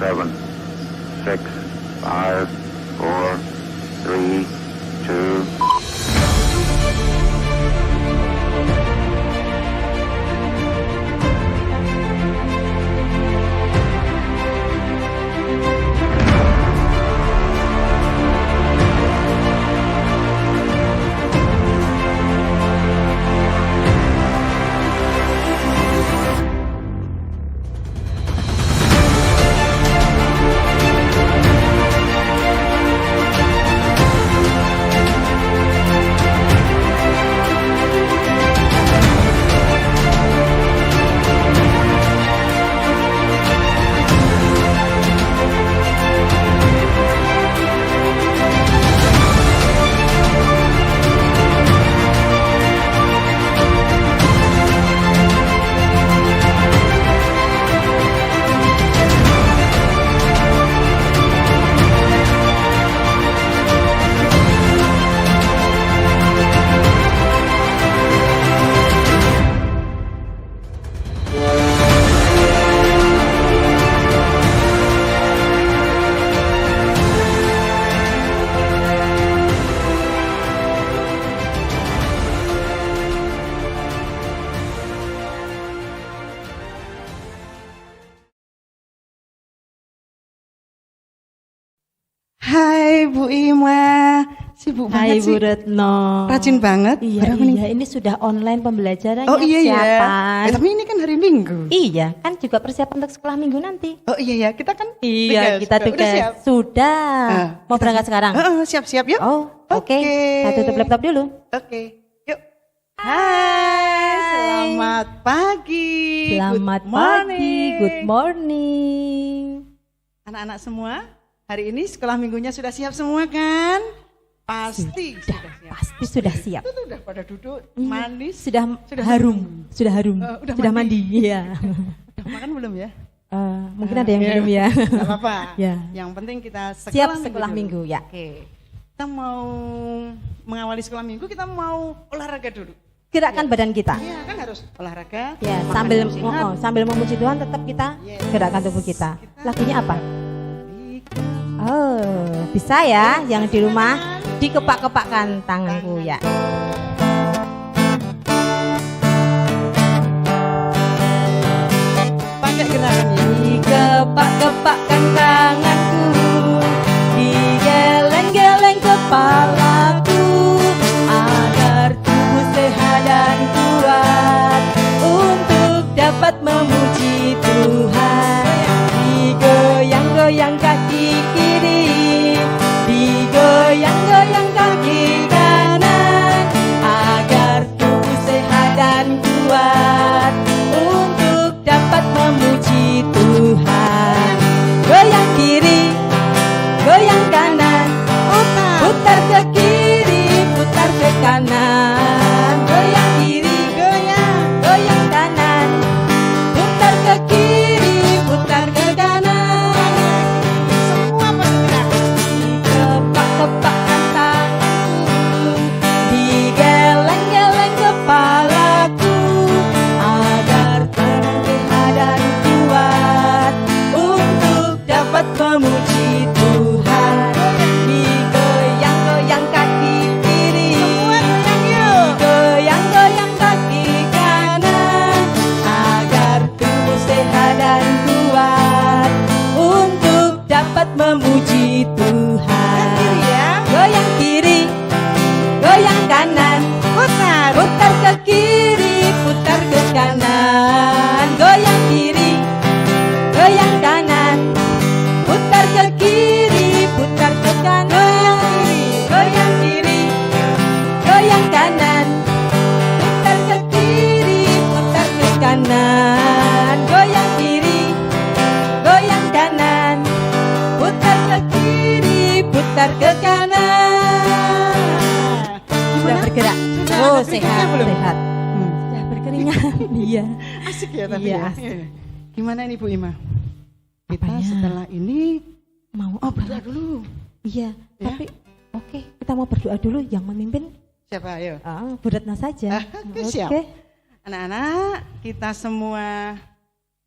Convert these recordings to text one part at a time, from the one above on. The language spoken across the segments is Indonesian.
7, 6, 5, 4, 3, 2. Hai Bu Ima, sibuk Hai banget Bu sih. Retno. Rajin banget. Iya, Berapa nih? iya, ini sudah online pembelajarannya. Oh iya ya. persiapan. Tapi ini kan hari Minggu. Iya, kan juga persiapan untuk sekolah minggu nanti. Oh iya ya, kita kan Iya, kita Udah tugas. siap? Sudah. Mau berangkat sekarang? Siap-siap yuk. Oh, oke. Saya tutup laptop dulu. Oke, yuk. Hai, selamat pagi. Selamat Good pagi, morning. good morning. Anak-anak semua, hari ini sekolah minggunya sudah siap semua kan? Pasti sudah siap. Pasti sudah siap. Itu udah pada duduk Iya, manis. Sudah Sudah harum, sudah harum. udah Sudah mandi, iya. Udah makan belum ya? Mungkin ada yang belum ya. Gak apa-apa. Ya. Yang penting kita Siap sekolah sekolah dulu. minggu, ya. Oke. Kita mau mengawali sekolah minggu, kita mau olahraga dulu. Gerakan badan kita. Iya kan harus olahraga. Ya, makan sambil yang sehat. sambil memuji Tuhan tetap kita Yes. gerakan tubuh kita. Kita- Lagunya apa? Baik. Oh, bisa ya yang di rumah dikepak-kepakkan tanganku ya. Pakai gerakannya. Dikepak-kepakkan tanganku, digeleng-geleng kepalaku, agar tubuh sehat dan kuat untuk dapat memuji Tuhan. Digoyang-goyang kaki kiri, digoyang-goyang kaki kanan, agar tubuh sehat dan kuat untuk dapat memuji Tuhan. Goyang kiri, goyang kanan, putar ke kiri, putar ke kanan. Goyang kiri, goyang, goyang kanan, putar ke kiri, putar ke kanan. Semua bergerak. Dikepak-kepakkan tanganku, digeleng-geleng kepalaku, agar tangan sehat dan kuat untuk dapat memuji Tuhan. Digoyang-goyang kaki kiri, digoyang-goyang kaki kanan, agar tubuh sehat dan kuat untuk dapat memuji Tuhan. Kiri ya. Goyang kiri, goyang kanan, Putar. putar ke kiri, putar ke kanan. Goyang kiri, goyang kanan, putar ke kiri, putar ke kanan. Goyang kiri, goyang kanan, putar ke kiri, putar ke kanan. Goyang kiri, goyang kanan, putar ke kiri, putar ke kanan. Sudah bergerak. Sudah Oh, ada berikutnya sehat, belum? sehat. Sudah berkeringat. Iya. Asik ya tapi Iya, ya. asik. Gimana ini Bu Ima? Kita Apanya? setelah ini Mau berdoa dulu. Iya, Ya. tapi oke, kita mau berdoa dulu. Yang memimpin Siapa ayo? Bu Retno saja. Oke, siap. Anak-anak, kita semua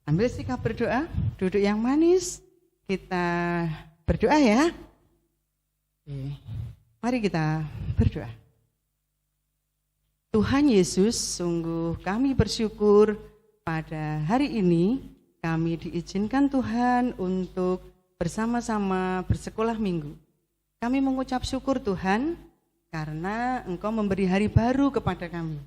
ambil sikap berdoa, duduk yang manis, kita berdoa ya. Mari kita berdoa. Tuhan Yesus, sungguh kami bersyukur pada hari ini kami diizinkan Tuhan untuk bersama-sama bersekolah minggu. Kami mengucap syukur Tuhan karena Engkau memberi hari baru kepada kami.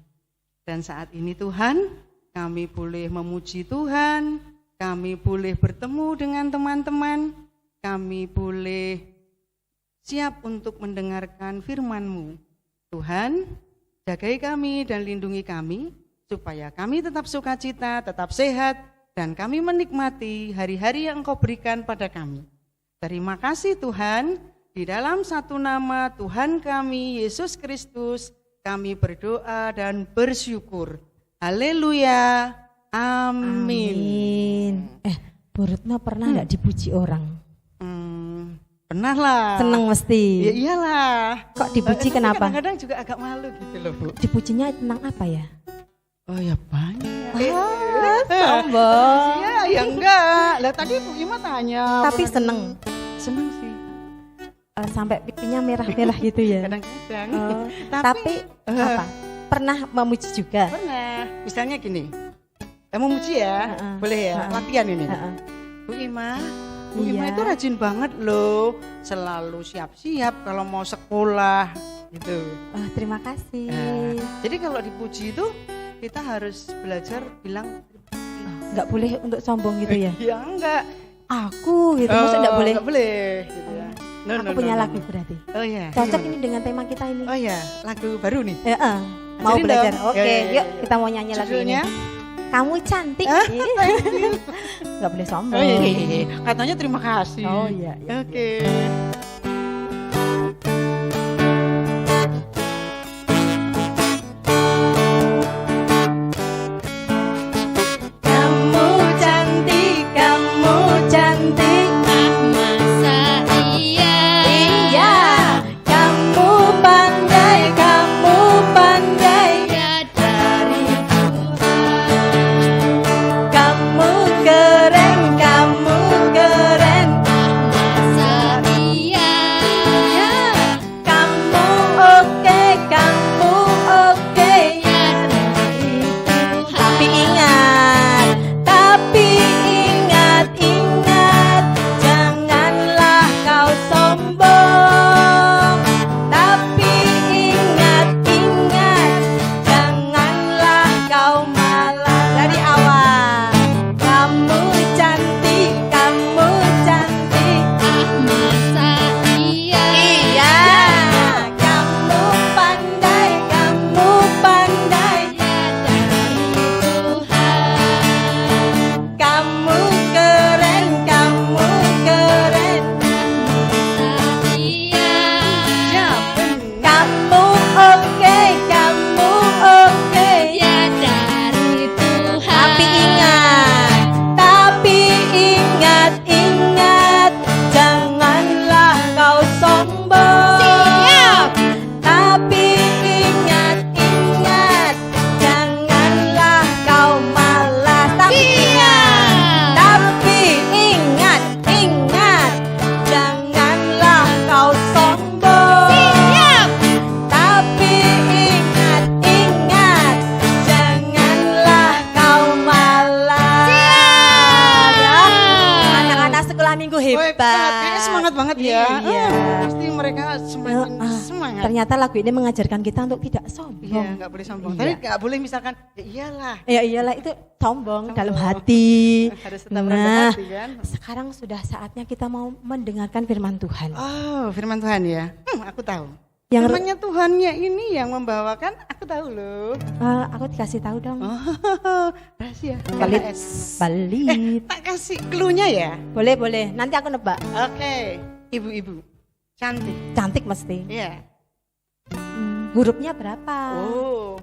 Dan saat ini Tuhan, kami boleh memuji Tuhan, kami boleh bertemu dengan teman-teman, kami boleh siap untuk mendengarkan firman-Mu. Tuhan, jagai kami dan lindungi kami, supaya kami tetap sukacita, tetap sehat, dan kami menikmati hari-hari yang Engkau berikan pada kami. Terima kasih Tuhan, di dalam satu nama Tuhan kami, Yesus Kristus, kami berdoa dan bersyukur. Haleluya, amin. Bu Retno pernah enggak dipuji orang? Pernah lah. Seneng mesti. Ya iyalah. Kok dipuji kenapa? Kadang-kadang juga agak malu gitu loh Bu. Dipujinya tentang apa ya? Oh ya banyak. Sombong. Iya, ya enggak. Lah tadi Bu Ima tanya. Tapi seneng. Seneng sih. Sampai pipinya merah-merah gitu ya. Kadang-kadang. Tapi apa? Pernah memuji juga? Pernah. Misalnya gini. Kamu memuji ya? Boleh ya? Latihan ini. Bu Ima. Bu Ima itu rajin banget loh, selalu siap-siap kalau mau sekolah gitu. Terima kasih. Jadi kalau dipuji itu kita harus belajar bilang nggak boleh untuk sombong gitu ya? Ya enggak. Aku gitu, maksudnya nggak boleh? Nggak boleh gitu ya. Aku punya lagu berarti. Oh iya. Cocok ini dengan tema kita ini. Oh iya, lagu baru nih. Mau belajar? Oke, yuk kita mau nyanyi lagu ini. Kamu cantik. Gak boleh sombong. Oh iya. Katanya terima kasih. Oh iya. Oke. Kamu cantik, kamu cantik. Masa iya? Iya. Kamu pandai, kamu pandai. Ya dari Kamu keren, kamu keren. masa iya? Ya. Kamu oke, kamu oke. Ya dari Tapi ingat, ingat, janganlah kau sombong. Tapi ingat, janganlah kau malas. Dari awal, kamu cantik, kamu cantik. Masa iya? Iya, kamu pandai, kamu pandai. Kamu keren, kamu keren. Iya? Kamu oke, kamu oke. Ya dari Tuhan. Tapi ingat, janganlah kau sombong. Siap. Tapi ingat, janganlah kau malas. Tapi ingat, janganlah kau sombong. Siap. Tapi ingat, janganlah kau malas. Anak-anak sekolah minggu hebat. Kayaknya semangat banget ya. Iya. Pasti mereka semakin semangat. Ternyata lagu ini mengajarkan kita untuk tidak Iya, sombong. nggak boleh sombong. Iya. Tapi nggak boleh misalkan, ya iyalah. Ya iyalah itu sombong dalam hati. Harus tetap rendah hati kan. Sekarang sudah saatnya kita mau mendengarkan firman Tuhan. Oh, firman Tuhan ya. Aku tahu. Yang Firmannya Tuhannya ini yang membawakan, aku tahu loh. aku dikasih tahu dong. Oh, rahasia. Balit, KHS. balit. Tak kasih clue-nya ya. Boleh. Nanti aku nebak. Oke, ibu-ibu. Cantik. Cantik mesti. Iya. Hurufnya berapa? Oh,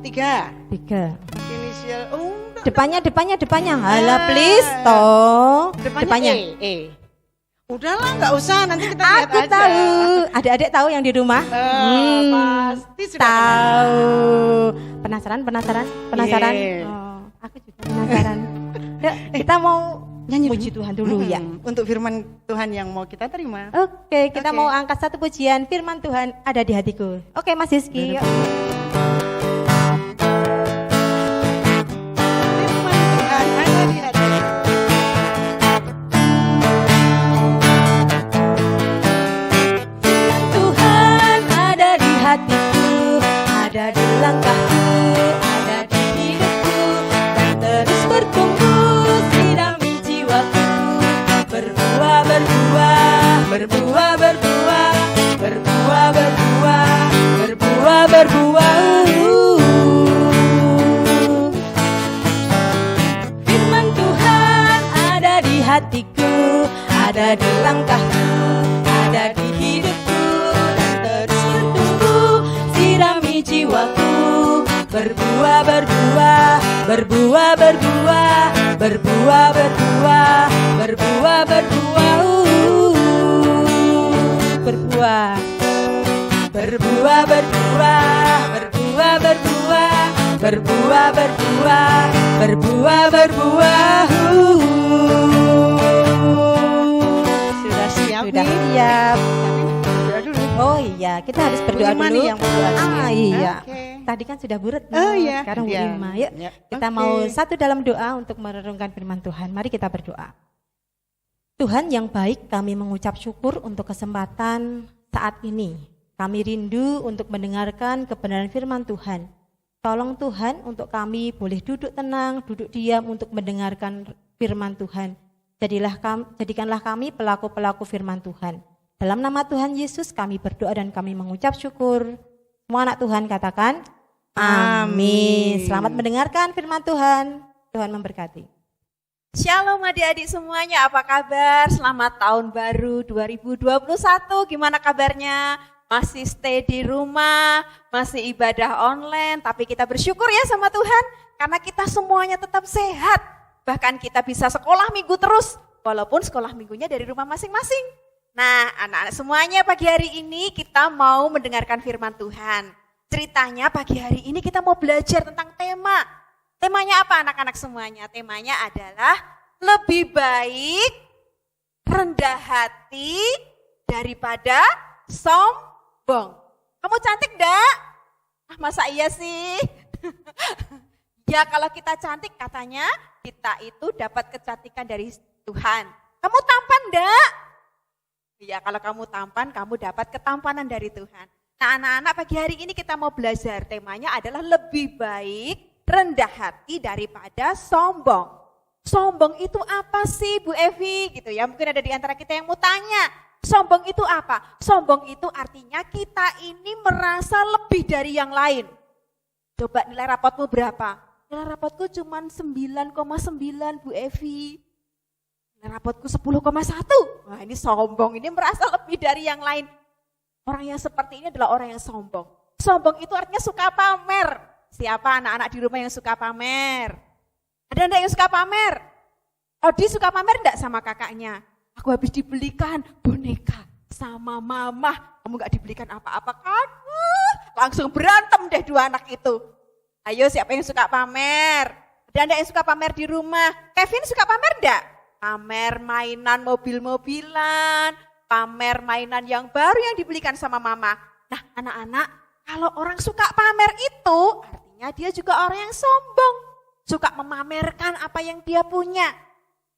3. 3. Inisial. Oh, enggak. Depannya. Halah please toh. Depannya E. Udahlah, nggak usah. Nanti kita lihat Aku aja. tahu. Adik-adik tahu yang di rumah? Pasti sudah Tahu. Penasaran? Iya. Oh, aku juga penasaran. Yuk, kita mau Nyanyi puji Tuhan dulu ya. Untuk firman Tuhan yang mau kita terima. Oke, kita Oke. mau angkat satu pujian, firman Tuhan ada di hatiku. Oke, Mas Rizky, yuk. Firman Tuhan ada di hati. Tuhan ada di hatiku, ada di langkahku, ada di hidupku, dan terus bertumbuh, sirami jiwaku, berbuah, berbuah, berbuah, berbuah, berbuah, berbuah, berbuah, berbuah. Firman Tuhan ada di hatiku, ada di langkahku, ada di hidupku, dan terus bertumbuh, sirami jiwaku, berbuah, berbuah, berbuah, berbuah, berbuah, berbuah, berbuah, berbuah, berbuah, berbuah, berbuah, berbuah, berbuah, berbuah, berbuah, berbuah, berbuah. Sudah siap Sudah nih? siap. Berdoa dulu. Oh iya, kita harus berdoa Bu Ima dulu. nih yang berdoa. Ah iya. Oke. Tadi kan sudah buret. Oh iya. Sekarang Bu Iya. Ima. Yuk, Ya, kita oke. mau satu dalam doa untuk merenungkan firman Tuhan. Mari kita berdoa. Tuhan yang baik, kami mengucap syukur untuk kesempatan saat ini. Kami rindu untuk mendengarkan kebenaran firman Tuhan. Tolong Tuhan untuk kami boleh duduk tenang, duduk diam untuk mendengarkan firman Tuhan. Jadikanlah kami pelaku-pelaku firman Tuhan. Dalam nama Tuhan Yesus kami berdoa dan kami mengucap syukur. Semua anak Tuhan katakan, amin. Selamat mendengarkan firman Tuhan. Tuhan memberkati. Shalom adik-adik semuanya, apa kabar? Selamat tahun baru 2021, gimana kabarnya? Masih stay di rumah, masih ibadah online, tapi kita bersyukur ya sama Tuhan, karena kita semuanya tetap sehat. Bahkan kita bisa sekolah minggu terus, walaupun sekolah minggunya dari rumah masing-masing. Nah, anak-anak semuanya pagi hari ini kita mau mendengarkan firman Tuhan. Ceritanya pagi hari ini kita mau belajar tentang tema. Temanya apa anak-anak semuanya? Temanya adalah lebih baik rendah hati daripada sombong. Kamu cantik enggak? Masa iya sih? Ya kalau kita cantik katanya kita itu dapat kecantikan dari Tuhan. Kamu tampan enggak? Ya kalau kamu tampan kamu dapat ketampanan dari Tuhan. Nah anak-anak pagi hari ini kita mau belajar temanya adalah lebih baik rendah hati daripada sombong. Sombong itu apa sih Bu Evi? Gitu ya, mungkin ada di antara kita yang mau tanya. Sombong itu apa? Sombong itu artinya kita ini merasa lebih dari yang lain. Coba nilai rapotmu berapa? Nilai rapotku cuma 9,9 Bu Evi. Nilai rapotku 10,1. Wah ini sombong, ini merasa lebih dari yang lain. Orang yang seperti ini adalah orang yang sombong. Sombong itu artinya suka pamer. Siapa anak-anak di rumah yang suka pamer? Ada enggak yang suka pamer? Odi suka pamer enggak sama kakaknya? Aku habis dibelikan boneka sama mama. Kamu enggak dibelikan apa-apa kan? Langsung berantem deh dua anak itu. Ayo siapa yang suka pamer? Ada enggak yang suka pamer di rumah? Kevin suka pamer enggak? Pamer mainan mobil-mobilan, pamer mainan yang baru yang dibelikan sama mama. Nah anak-anak, kalau orang suka pamer itu artinya dia juga orang yang sombong. Suka memamerkan apa yang dia punya.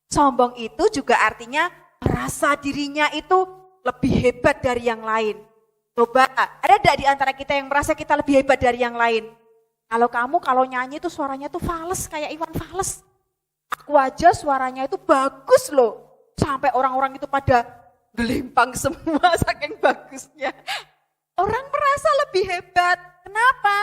Sombong itu juga artinya merasa dirinya itu lebih hebat dari yang lain. Coba, ada enggak di antara kita yang merasa kita lebih hebat dari yang lain? Kalau nyanyi itu suaranya tuh fales kayak Iwan Fals. Aku aja suaranya itu bagus loh. Sampai orang-orang itu pada gelempang semua saking bagusnya. Orang merasa lebih hebat. Kenapa?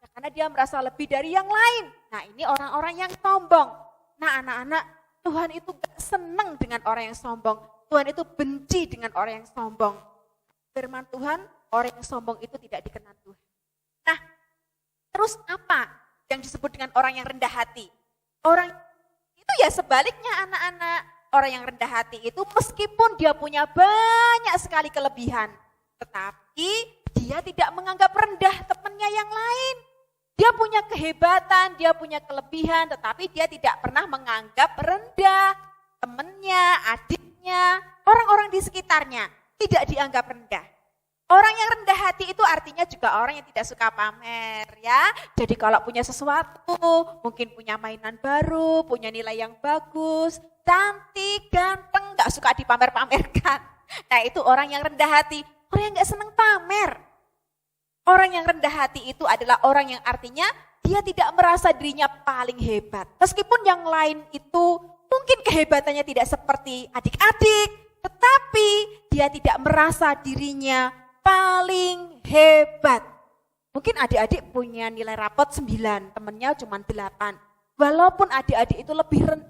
Ya, karena dia merasa lebih dari yang lain. Nah ini orang-orang yang sombong. Nah anak-anak, Tuhan itu gak senang dengan orang yang sombong. Tuhan itu benci dengan orang yang sombong. Firman Tuhan, orang yang sombong itu tidak dikenal Tuhan. Nah, terus apa yang disebut dengan orang yang rendah hati? Orang itu ya sebaliknya anak-anak. Orang yang rendah hati itu meskipun dia punya banyak sekali kelebihan, tetapi dia tidak menganggap rendah temannya yang lain. Dia punya kehebatan, dia punya kelebihan, tetapi dia tidak pernah menganggap rendah. temennya, adiknya, orang-orang di sekitarnya tidak dianggap rendah. Orang yang rendah hati itu artinya juga orang yang tidak suka pamer ya. Jadi kalau punya sesuatu, mungkin punya mainan baru, punya nilai yang bagus, cantik, ganteng, gak suka dipamer-pamerkan. Nah itu orang yang rendah hati, orang yang gak seneng pamer. Orang yang rendah hati itu adalah orang yang artinya dia tidak merasa dirinya paling hebat. Meskipun yang lain itu mungkin kehebatannya tidak seperti adik-adik, tetapi dia tidak merasa dirinya paling hebat. Mungkin adik-adik punya nilai rapot 9, temennya cuma 8. Walaupun adik-adik itu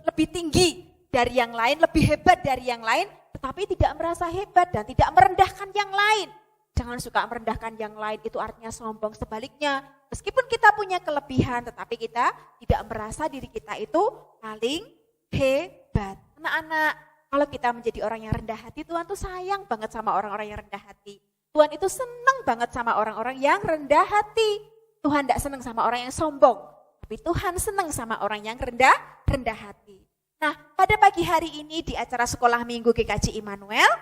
lebih tinggi dari yang lain, lebih hebat dari yang lain, tetapi tidak merasa hebat dan tidak merendahkan yang lain. Jangan suka merendahkan yang lain, itu artinya sombong. Sebaliknya, meskipun kita punya kelebihan, tetapi kita tidak merasa diri kita itu paling hebat. Anak-anak, kalau kita menjadi orang yang rendah hati, Tuhan tuh sayang banget sama orang-orang yang rendah hati. Tuhan itu senang banget sama orang-orang yang rendah hati. Tuhan tidak senang sama orang yang sombong, tapi Tuhan senang sama orang yang rendah hati. Nah, pada pagi hari ini di acara sekolah minggu GKJ Immanuel,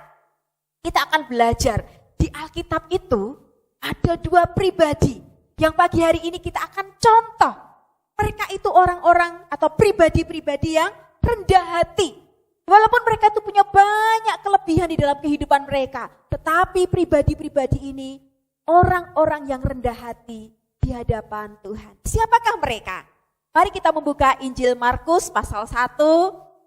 kita akan belajar di Alkitab itu ada 2 pribadi yang pagi hari ini kita akan contoh. Mereka itu orang-orang atau pribadi-pribadi yang rendah hati. Walaupun mereka itu punya banyak kelebihan di dalam kehidupan mereka, tetapi pribadi-pribadi ini orang-orang yang rendah hati di hadapan Tuhan. Siapakah mereka? Mari kita membuka Injil Markus pasal 1,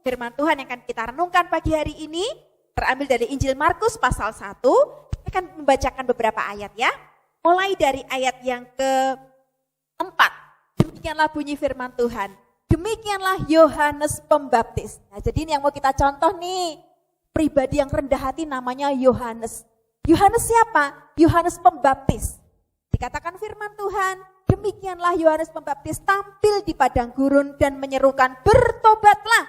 firman Tuhan yang akan kita renungkan pagi hari ini, terambil dari Injil Markus pasal 1, kita akan membacakan beberapa ayat ya. Mulai dari ayat yang ke-4, demikianlah bunyi firman Tuhan. Demikianlah Yohanes Pembaptis. Nah, jadi ini yang mau kita contoh nih. Pribadi yang rendah hati namanya Yohanes. Yohanes siapa? Yohanes Pembaptis. Dikatakan firman Tuhan, demikianlah Yohanes Pembaptis tampil di padang gurun dan menyerukan, bertobatlah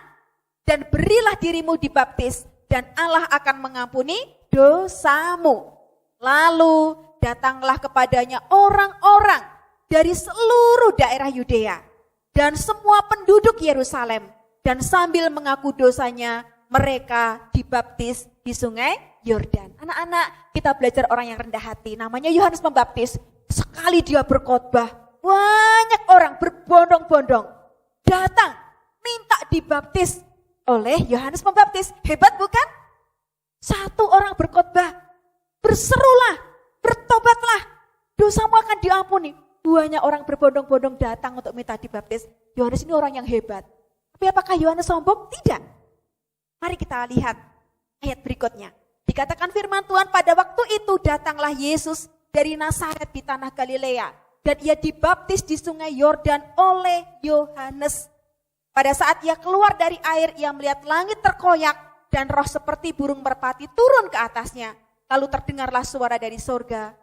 dan berilah dirimu dibaptis dan Allah akan mengampuni dosamu. Lalu datanglah kepadanya orang-orang dari seluruh daerah Yudea dan semua penduduk Yerusalem, dan sambil mengaku dosanya, mereka dibaptis di sungai Yordan. Anak-anak, kita belajar orang yang rendah hati, namanya Yohanes Pembaptis. Sekali dia berkhotbah, banyak orang berbondong-bondong datang minta dibaptis oleh Yohanes Pembaptis. Hebat bukan? Satu orang berkhotbah, berserulah, bertobatlah, dosamu akan diampuni. Banyak orang berbondong-bondong datang untuk minta dibaptis. Yohanes ini orang yang hebat. Tapi apakah Yohanes sombong? Tidak. Mari kita lihat ayat berikutnya. Dikatakan firman Tuhan, pada waktu itu datanglah Yesus dari Nazaret di tanah Galilea. Dan ia dibaptis di sungai Yordan oleh Yohanes. Pada saat ia keluar dari air, ia melihat langit terkoyak dan roh seperti burung merpati turun ke atasnya. Lalu terdengarlah suara dari surga,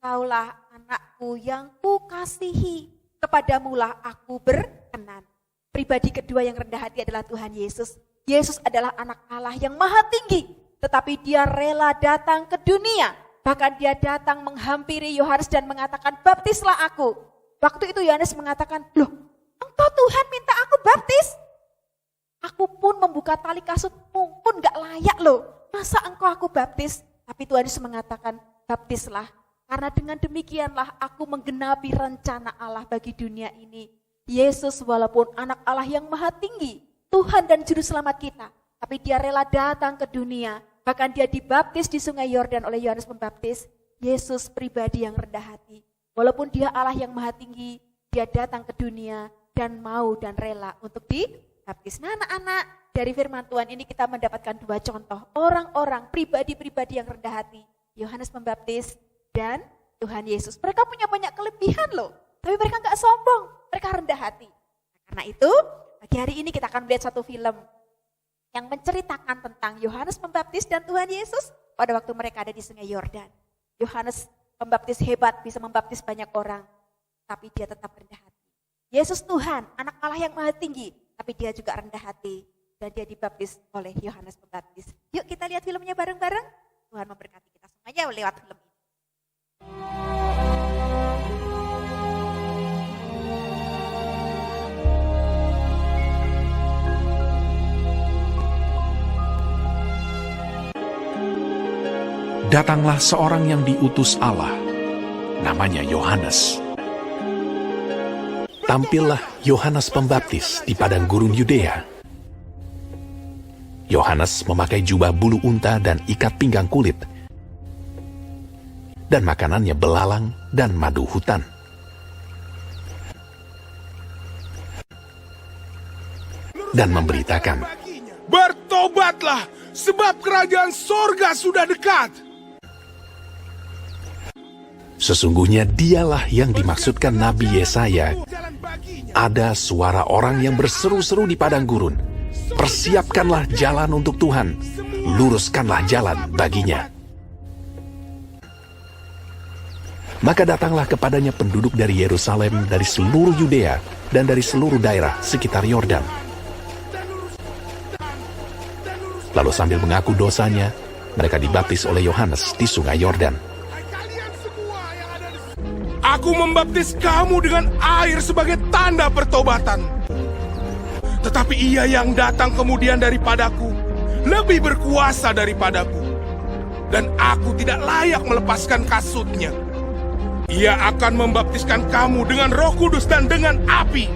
Engkaulah anakku yang kukasihi, kepadamulah aku berkenan. Pribadi kedua yang rendah hati adalah Tuhan Yesus. Yesus adalah anak Allah yang maha tinggi, tetapi dia rela datang ke dunia. Bahkan dia datang menghampiri Yohanes dan mengatakan, baptislah aku. Waktu itu Yohanes mengatakan, loh, engkau Tuhan minta aku baptis? Aku pun membuka tali kasutmu pun gak layak loh. Masa engkau aku baptis? Tapi Tuhan Yesus mengatakan, baptislah. Karena dengan demikianlah aku menggenapi rencana Allah bagi dunia ini. Yesus walaupun anak Allah yang maha tinggi, Tuhan dan Juru Selamat kita, tapi dia rela datang ke dunia. Bahkan dia dibaptis di sungai Yordan oleh Yohanes Pembaptis. Yesus pribadi yang rendah hati. Walaupun dia Allah yang maha tinggi, dia datang ke dunia dan mau dan rela untuk dibaptis. Nah anak-anak, dari firman Tuhan ini kita mendapatkan 2 contoh. Orang-orang, pribadi-pribadi yang rendah hati. Yohanes Pembaptis dan Tuhan Yesus. Mereka punya banyak kelebihan loh, tapi mereka gak sombong, mereka rendah hati. Karena itu, pagi hari ini kita akan melihat satu film yang menceritakan tentang Yohanes Pembaptis dan Tuhan Yesus pada waktu mereka ada di sungai Yordan. Yohanes Pembaptis hebat, bisa membaptis banyak orang, tapi dia tetap rendah hati. Yesus Tuhan, anak Allah yang maha tinggi, tapi dia juga rendah hati, dan dia dibaptis oleh Yohanes Pembaptis. Yuk kita lihat filmnya bareng-bareng. Tuhan memberkati kita semuanya lewat film ini. datanglah seorang yang diutus Allah, namanya Yohanes. Tampillah Yohanes Pembaptis di padang gurun Yudea. Yohanes memakai jubah bulu unta dan ikat pinggang kulit, dan makanannya belalang dan madu hutan. Dan memberitakan, "Bertobatlah, sebab kerajaan sorga sudah dekat." Sesungguhnya dialah yang dimaksudkan Nabi Yesaya. Ada suara orang yang berseru-seru di padang gurun, "Persiapkanlah jalan untuk Tuhan, luruskanlah jalan baginya." Maka datanglah kepadanya penduduk dari Yerusalem, dari seluruh Yudea, dan dari seluruh daerah sekitar Yordan. Lalu sambil mengaku dosanya, mereka dibaptis oleh Yohanes di sungai Yordan. Aku membaptis kamu dengan air sebagai tanda pertobatan. Tetapi ia yang datang kemudian daripadaku, lebih berkuasa daripadaku. Dan aku tidak layak melepaskan kasutnya. Ia akan membaptiskan kamu dengan Roh Kudus dan dengan api.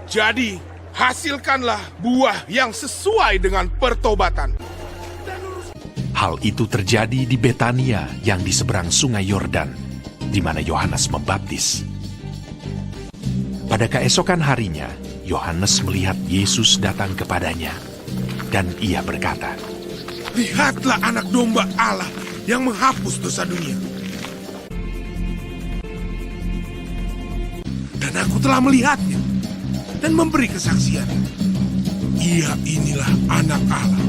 Jadi, hasilkanlah buah yang sesuai dengan pertobatan. Hal itu terjadi di Betania yang di seberang sungai Yordan, di mana Yohanes membaptis. Pada keesokan harinya, Yohanes melihat Yesus datang kepadanya, dan ia berkata, Lihatlah anak domba Allah yang menghapus dosa dunia. Dan aku telah melihatnya dan memberi kesaksian. Ia inilah anak Allah.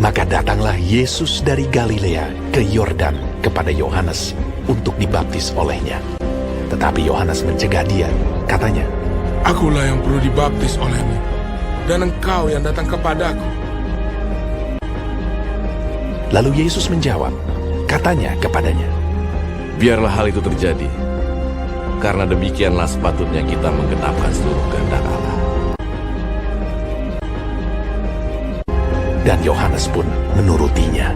Maka datanglah Yesus dari Galilea ke Yordan kepada Yohanes untuk dibaptis olehnya. Tetapi Yohanes mencegah dia, katanya, Akulah yang perlu dibaptis olehmu, dan engkau yang datang kepadaku. Lalu Yesus menjawab, katanya kepadanya, Biarlah hal itu terjadi, karena demikianlah sepatutnya kita menggenapkan seluruh kehendak Allah. Dan Yohanes pun menurutinya.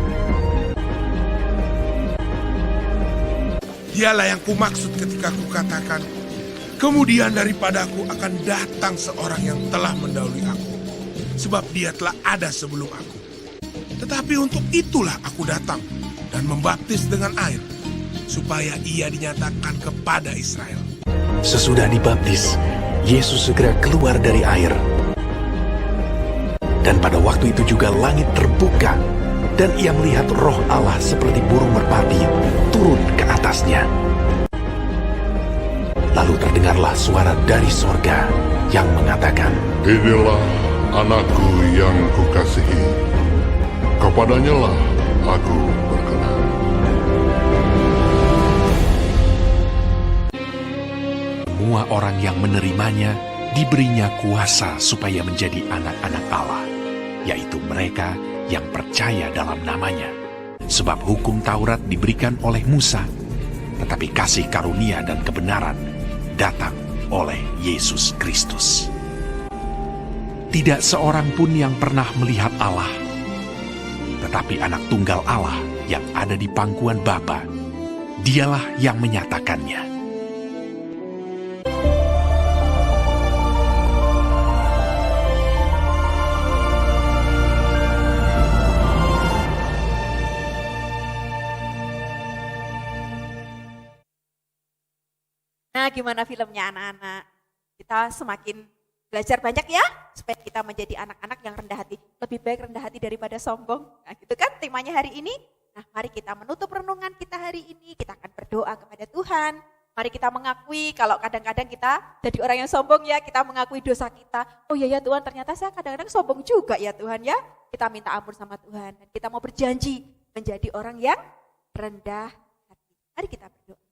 Dialah yang kumaksud ketika kukatakan, kemudian daripadaku akan datang seorang yang telah mendahului aku, sebab dia telah ada sebelum aku. Tetapi untuk itulah aku datang dan membaptis dengan air, supaya ia dinyatakan kepada Israel. Sesudah dibaptis, Yesus segera keluar dari air. Dan pada waktu itu juga langit terbuka, dan ia melihat Roh Allah seperti burung merpati turun ke atasnya. Lalu terdengarlah suara dari sorga yang mengatakan, Inilah anakku yang kukasihi, kepadanya lah aku berkenan. Semua orang yang menerimanya diberinya kuasa supaya menjadi anak-anak Allah, yaitu mereka yang percaya dalam namanya. Sebab hukum Taurat diberikan oleh Musa, tetapi kasih karunia dan kebenaran datang oleh Yesus Kristus. Tidak seorang pun yang pernah melihat Allah, tetapi anak tunggal Allah yang ada di pangkuan Bapa, dialah yang menyatakannya. Nah, gimana filmnya anak-anak? Kita semakin belajar banyak ya, supaya kita menjadi anak-anak yang rendah hati. Lebih baik rendah hati daripada sombong. Nah, gitu kan temanya hari ini. Nah, mari kita menutup renungan kita hari ini. Kita akan berdoa kepada Tuhan. Mari kita mengakui kalau kadang-kadang kita jadi orang yang sombong ya, kita mengakui dosa kita. Oh iya ya Tuhan, ternyata saya kadang-kadang sombong juga ya Tuhan ya. Kita minta ampun sama Tuhan. Dan kita mau berjanji menjadi orang yang rendah hati. Mari kita berdoa.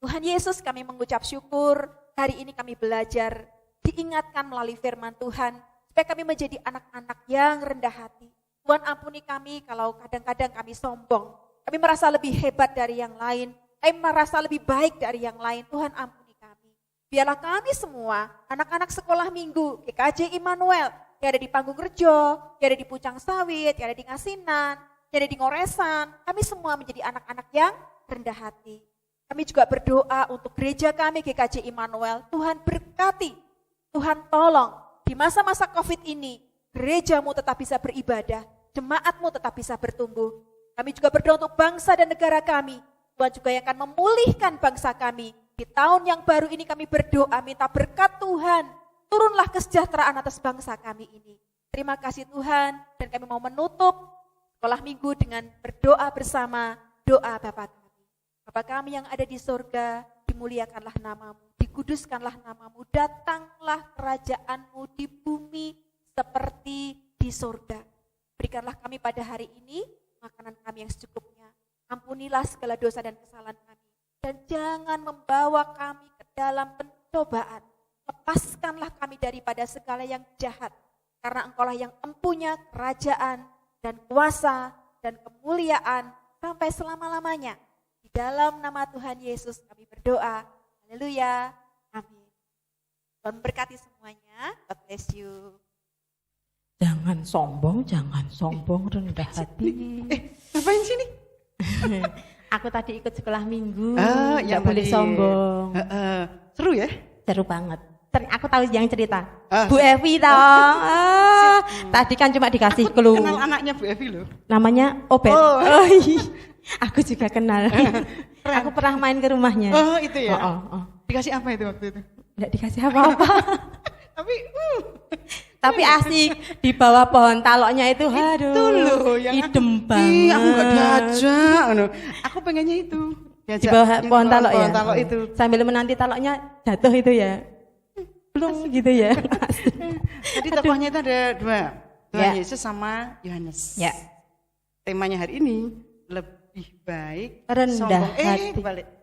Tuhan Yesus, kami mengucap syukur, hari ini kami belajar, diingatkan melalui firman Tuhan, supaya kami menjadi anak-anak yang rendah hati. Tuhan ampuni kami kalau kadang-kadang kami sombong, kami merasa lebih hebat dari yang lain, kami merasa lebih baik dari yang lain. Tuhan ampuni kami. Biarlah kami semua, anak-anak sekolah minggu, GKJ Immanuel, yang ada di Panggung Rejo, yang ada di Pucang Sawit, yang ada di Ngasinan, yang ada di Ngoresan. Kami semua menjadi anak-anak yang rendah hati. Kami juga berdoa untuk gereja kami GKJ Immanuel. Tuhan berkati, Tuhan tolong di masa-masa COVID ini, gerejamu tetap bisa beribadah, jemaatmu tetap bisa bertumbuh. Kami juga berdoa untuk bangsa dan negara kami. Tuhan juga yang akan memulihkan bangsa kami. Di tahun yang baru ini kami berdoa, minta berkat Tuhan. Turunlah kesejahteraan atas bangsa kami ini. Terima kasih Tuhan, dan kami mau menutup sekolah minggu dengan berdoa bersama, doa Bapa kami. Bapa kami yang ada di surga, dimuliakanlah namamu, dikuduskanlah namamu, datanglah kerajaanmu di bumi seperti di surga. Berikanlah kami pada hari ini makanan kami yang secukupnya. Ampunilah segala dosa dan kesalahan kami. Dan jangan membawa kami ke dalam pencobaan. Lepaskanlah kami daripada segala yang jahat. Karena Engkaulah yang empunya kerajaan dan kuasa dan kemuliaan sampai selama-lamanya. Di dalam nama Tuhan Yesus kami berdoa. Haleluya. Amin. Tuhan memberkati semuanya. God bless you. Jangan sombong, rendah hati. Ngapain sini? Aku tadi ikut sekolah minggu, yang boleh tadi. sombong. Seru ya? Seru banget. Aku tahu yang cerita. Ah, Bu Evi toh. Tadi kan cuma dikasih clue. Kenal anaknya Bu Evi loh. Namanya Obed. Oh. Iya. Aku juga kenal. Aku pernah main ke rumahnya. Oh itu ya? Oh. Dikasih apa itu waktu itu? Nggak dikasih apa-apa. Tapi asik di bawah pohon taloknya itu, aduh. Itu loh yang idem banget. Aku nggak diajak. Aku pengennya itu. Di bawah pohon talok ya. Talok itu. Sambil menanti taloknya jatuh itu ya. Belum gitu ya. Jadi tokohnya itu ada dua. Tuhan Ya. Yesus sama Yohanes. Ya. Temanya hari ini lebih baik Rendah sombong. hati.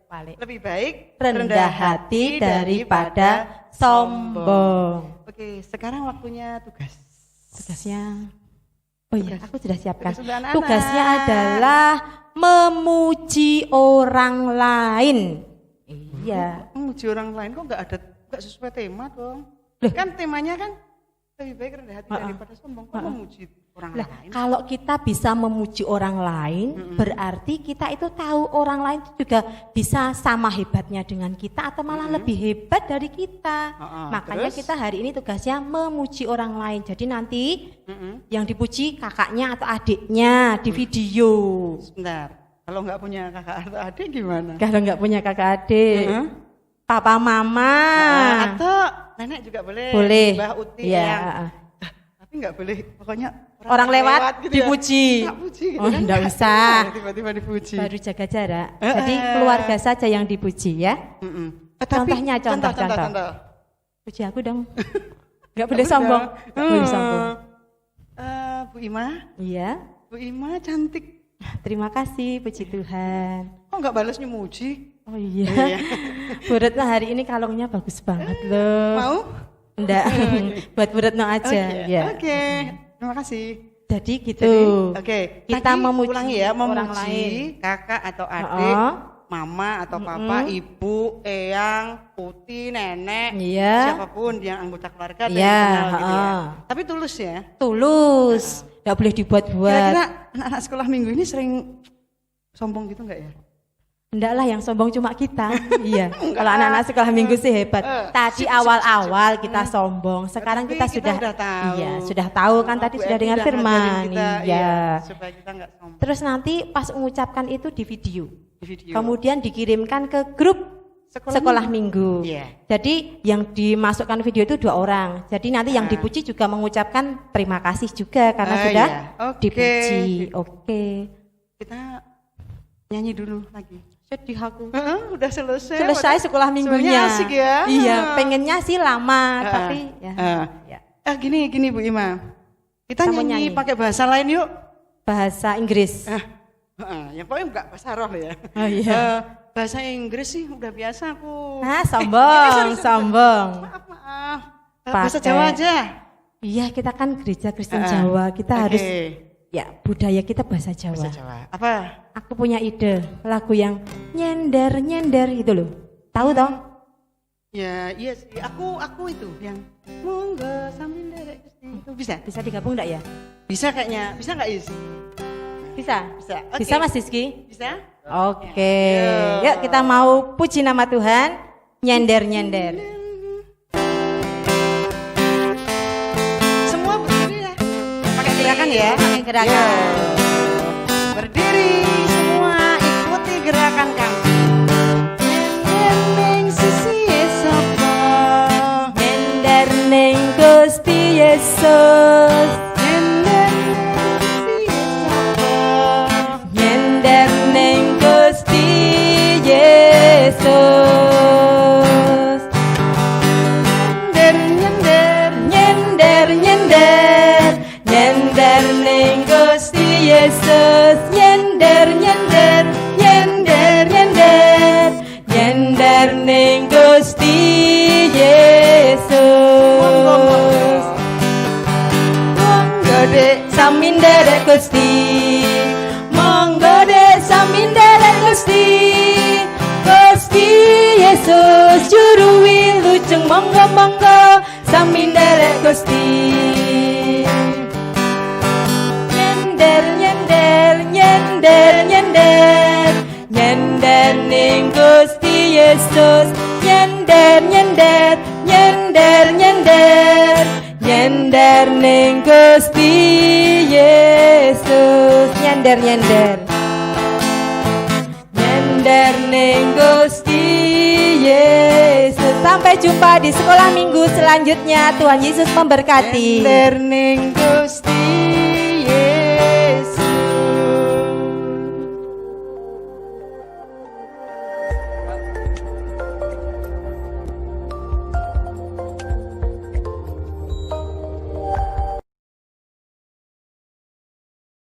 Balik. Lebih baik Rendah hati daripada sombong. Oke, sekarang waktunya tugas. Tugasnya, oh iya, aku sudah siapkan. Tugas untuk anak-anak. Tugasnya adalah memuji orang lain. Iya. Memuji orang lain kok nggak sesuai tema dong. Loh. Kan temanya kan lebih baik rendah hati daripada sombong. Kok memuji orang Lah, lain? kalau kita bisa memuji orang lain, berarti kita itu tahu orang lain itu juga bisa sama hebatnya dengan kita atau malah lebih hebat dari kita. Makanya Terus? kita hari ini tugasnya memuji orang lain. Jadi nanti yang dipuji kakaknya atau adiknya di video. Sebentar, kalau nggak punya kakak atau adik gimana? Kalau nggak punya kakak adik, papa mama, Atau nenek juga boleh. boleh. Mbah Uti, Ya. Eyang. Tapi nggak boleh, pokoknya Orang lewat gitu dipuji. Ya. Nggak puji gitu Oh, kan. nggak usah. Tiba-tiba dipuji. Baru jaga jarak. Jadi keluarga saja yang dipuji ya. Contohnya, contoh. Puji aku dong. Nggak boleh sombong. Nggak boleh sombong. Bu Ima, Iya. Bu Ima cantik. Terima kasih, puji Tuhan. Kok nggak balas nyemuji? Oh iya. Bu Retno hari ini kalungnya bagus banget loh. Mau? Enggak. Buat Bu Retno aja. Ya. Oke, terima kasih. Jadi gitu. Jadi, oke, Kita tadi memuji ulangi ya, orang memuji lain. kakak atau adik, Oh. mama atau papa, ibu, eyang, putih, nenek, Iya. siapapun yang anggota keluarga dan Iya, kenal gitu ya. heeh. Tapi tulus ya. Tulus. Nggak boleh dibuat-buat. Kira-kira anak-anak sekolah minggu ini sering sombong gitu enggak ya? Enggak lah, yang sombong cuma kita. Iya. Kalau anak-anak sekolah minggu sih hebat. Tadi awal-awal kita sombong. Sekarang Tapi kita sudah tahu. Iya, sudah tahu kan tadi Bu sudah Evi dengar udah firman. ngajarin kita, Iya. supaya kita enggak sombong. Terus nanti pas mengucapkan itu di video. Di video. Kemudian dikirimkan ke grup sekolah minggu. Iya. Jadi yang dimasukkan video itu 2 orang. Jadi nanti yang dipuji juga mengucapkan terima kasih juga karena sudah iya. Oke. dipuji. Oke. Kita nyanyi dulu lagi. Sedih aku. Udah selesai. Selesai sekolah minggunya. Sebenarnya asik ya. Iya, pengennya sih lama, tapi ya. Ya. Gini Bu Ima. Kita Kita mau nyanyi nyanyi. pakai bahasa lain yuk. Bahasa Inggris. Yang paling enggak bahasa roh ya. Oh iya. Bahasa Inggris sih udah biasa aku. Sombong, sombong. Maaf. Bahasa Pakai. Jawa aja. Iya, kita kan gereja Kristen Jawa. Kita harus ya budaya kita bahasa Jawa. Bahasa Jawa. Apa? Aku punya ide lagu yang nyender itu loh. Tahu toh? Ya, iya sih. Aku itu yang Monggo sambil nderek Gusti. Bisa? Bisa digabung enggak ya? Bisa kayaknya. Bisa enggak Is? Bisa? Bisa. Oke. Bisa Mas Rizky? Bisa? Oke. Yuk kita mau puji nama Tuhan. Nyender-nyender. Semua berdiri ya. Pakai gerakan ya. Pakai gerakan. Ya. Berdiri semua, ikuti gerakan kami. Nyender sisi sapa. Nyender ning Gusti Yesus. Nyender sisi sapa. Nyender ning Gusti Yesus. Nyender Nyender nyender nyender ning Gusti Yesus. Nyender nyender nyender nyender nyender ning Gusti Yesus. Monggo dek sami nderek Gusti. Monggo dek sami nderek Gusti. Gusti Yesus juru wilujeng monggo monggo sami nderek Gusti. Nyender nyender nyender nyender nyender ning Gusti Yesus. Nyender nyender nyender nyender nyender ning Gusti Yesus. Nyender nyender nyender ning Gusti Yesus. Sampai jumpa di sekolah minggu selanjutnya. Tuhan Yesus memberkati. Nyender ning Gusti